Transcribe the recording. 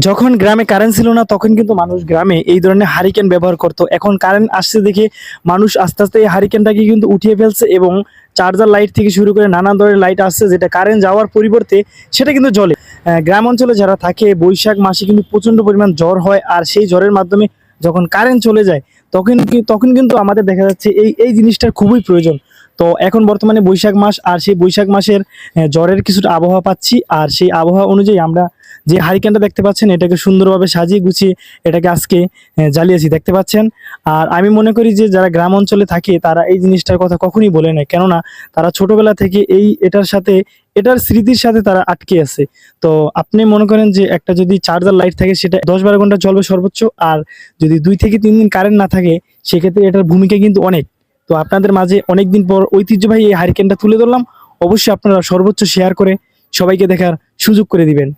যখন গ্রামে কারেন্ট ছিল না তখন কিন্তু মানুষ গ্রামে এই ধরনের হারিকেন ব্যবহার করতো। এখন কারেন্ট আসছে দেখে মানুষ আস্তে আস্তে এই হারিকেনটাকে কিন্তু উঠিয়ে ফেলছে এবং চার্জার লাইট থেকে শুরু করে নানান ধরনের লাইট আসছে যেটা কারেন্ট যাওয়ার পরিবর্তে সেটা কিন্তু জ্বলে। গ্রাম অঞ্চলে যারা থাকে বৈশাখ মাসে কিন্তু প্রচণ্ড পরিমাণ জ্বর হয়, আর সেই জ্বরের মাধ্যমে যখন কারেন্ট চলে যায় তখন কিন্তু আমাদের দেখা যাচ্ছে এই এই জিনিসটার খুবই প্রয়োজন। তো এখন বর্তমানে বৈশাখ মাস, আর সেই বৈশাখ মাসের জ্বরের কিছুটা আবহাওয়া পাচ্ছি, আর সেই আবহাওয়া অনুযায়ী আমরা যে হারিকেনটা দেখতে পাচ্ছেন এটাকে সুন্দরভাবে সাজিয়ে গুছিয়ে এটাকে আজকে জ্বালিয়েছি, দেখতে পাচ্ছেন। আর আমি মনে করি যে যারা গ্রাম অঞ্চলে থাকে তারা এই জিনিসটার কথা কখনই বলে না, কেননা তারা ছোটবেলা থেকে এটার স্মৃতির সাথে তারা আটকে আছে। তো আপনি মনে করেন যে একটা যদি চার্জার লাইট থাকে সেটা 10-12 ঘন্টা চলবে সর্বোচ্চ, আর যদি 2 থেকে 3 দিন কারেন্ট না থাকে সেক্ষেত্রে এটার ভূমিকা কিন্তু অনেক। তো আপনাদের মাঝে অনেকদিন পর ঐতিহ্যবাহী এই হারিকেনটা তুলে ধরলাম। অবশ্যই আপনারা সর্বোচ্চ শেয়ার করে সবাইকে দেখার সুযোগ করে দিবেন।